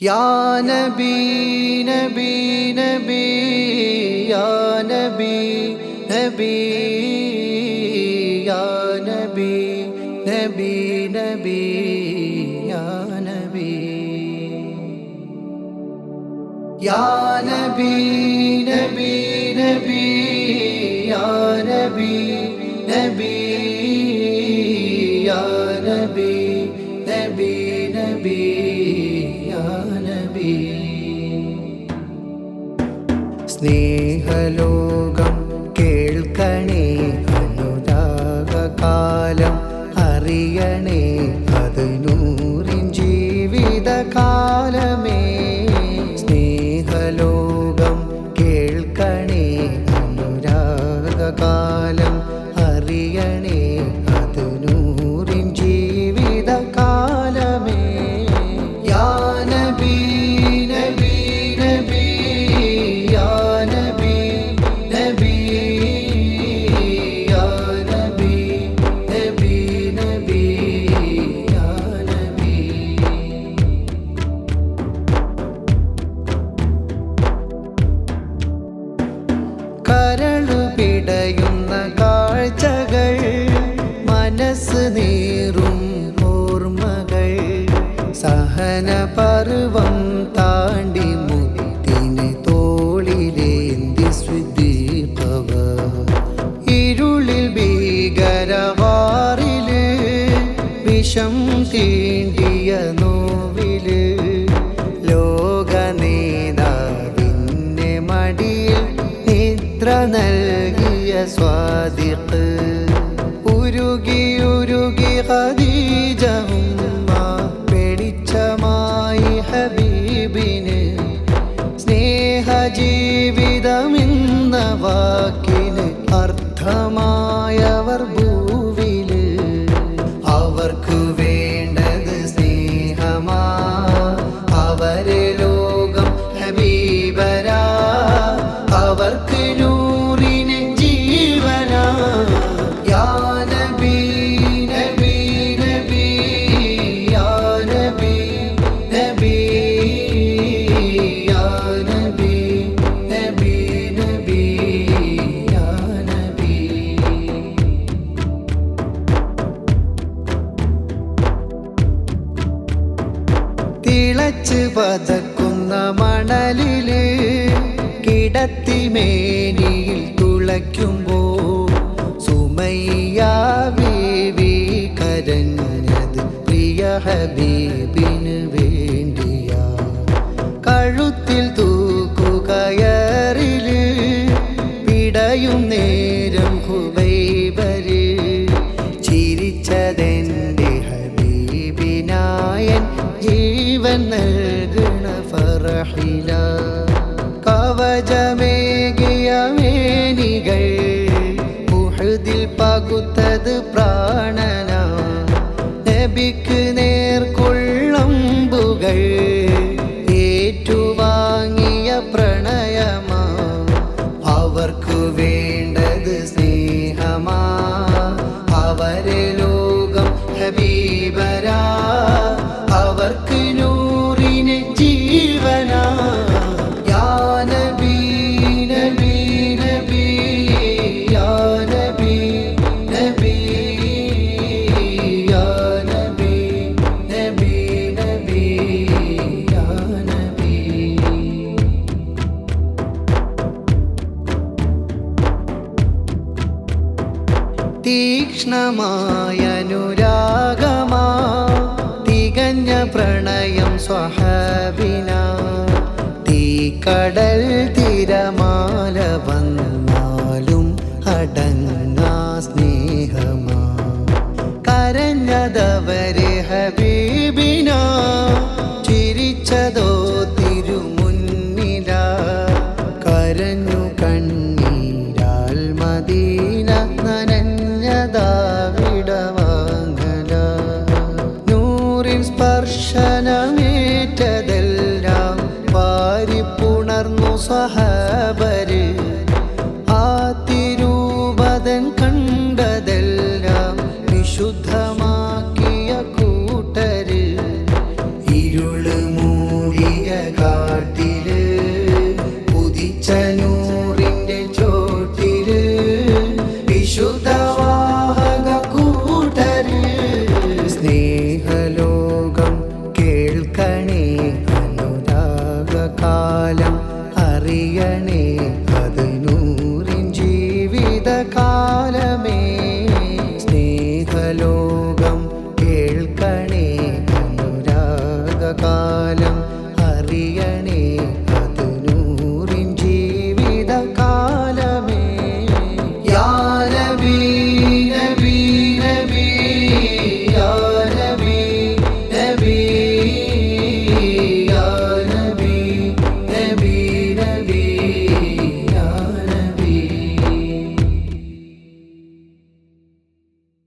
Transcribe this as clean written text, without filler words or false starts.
Ya Nabi, Nabi, Nabi, Ya Nabi, Nabi, Ya Nabi, Nabi, Nabi, Ya Nabi, Ya Nabi, Nabi, Nabi, Ya Nabi, Nabi, Ya Nabi, Nabi, Nabi. സ്നേഹലോകം കേൾക്കണേ, അനുരാഗകാലം അറിയണേ, അത് നൂറിൻ ജീവിതകാലമേ. സ്നേഹലോകം കേൾക്കണേ, അനുരാഗകാലം അറിയണേ, അത് നൂറിൻ ജീവിതകാലമേ. യാ നബി, നബി, നബി, യാ നബി, നബി, യാ നബി, നബി, നബി, യാ നബി. കരളു പിടയുന്ന കാഴ്ചകൾ, മനസ്സ് നീറും ഓർമ്മകൾ, സഹന പർവം താണ്ടി മുത്തിനെ തോളിലേന്തി സ്വിദ്ദീഖവ. ഇരുളിൽ ഭീകരവാറില് വിഷം തീണ്ടിയ നോവില്, ലോകനേതാവിന്റെ മടിയിൽ നിദ്ര നൽകിയ സ്വാദിഖ്. ഉരുകി ഉരുകി ഖദീജ ഉമ്മ വെളിച്ചമായി ഹബീബിന്. സ്നേഹജീവിതമെന്ന വാക്കിന് അർത്ഥമായവർ ഭൂവില്. അവർക്ക് വേണ്ടത് സ്നേഹമാ, അവരെ ലോകം ഹബീബരാ, അവർക്ക് നൂറിന് ജീവനാ. യാ നബി, നബി, നബി, യാ നബി, നബി, യാ നബി, നബി, നബി, യാ നബി. തിളച്ച് പതക്കുന്ന മണലില് കിടത്തി മേനിയിൽ തുളയ്ക്കുമ്പോൾ സുമയ്യ ബീവി കരഞ്ഞത് പ്രിയ ഹബീബിന് വേണ്ടിയാ. കഴുത്തിൽ തൂക്കുകയറില് പിടയും നേരം ഹുബൈബര്, ചിരിച്ചതെന്റെ ഹബീബിനായൻ ജീവൻ നൽകണ ഫറഹില. കവചമേകിയ മേനികൾ ഉഹദിൽ പകുത്തത് പ്രാണനാ. നബിക്ക് നേർക്കൊള്ളമ്പുകൾ ഏറ്റുവാങ്ങിയ പ്രണയമാ. അവർക്ക് വേണ്ടത് സ്നേഹമാ, അവരെ ലോകം ഹബീബരാ, അവർക്ക് നൂറിന് ജീവനാ. യാ നബി, നബി, നബി, യാ നബി, നബി, യാ നബി, നബി, നബി, യാ നബി. തീക്ഷ്ണമായ അനുരാഗമാ, തികഞ്ഞ പ്രണയം സ്വഹാബിന. തീക്കടൽ തിരമാല വന്നാലും അടങ്ങാ സ്നേഹമാ. കരഞ്ഞതവരെ ഹബീബിന, ചിരിച്ചതോ തിരുമുന്നില. കരഞ്ഞു കണ്ണീരാൽ മദീന, നനഞ്ഞതാവിടവാങ്ങല. നൂറിൻ സ്പർശനമേറ്റതെല്ലാം വാരിപ്പുണർന്നു സഹാബര്. ആ തിരൂപതൻ കണ്ടതെല്ലാം വിശുദ്ധമാക്കിയ കൂട്ടര്. ഇരുള് മൂടി കാട്ടില് ഉദിച്ചനൂറിന്റെ ചോട്ടില് വിശുദ്ധവാഹക കൂട്ടര് സ്നേഹലോകം കേൾക്കണേ അനുരാഗകാലം അറിയണേ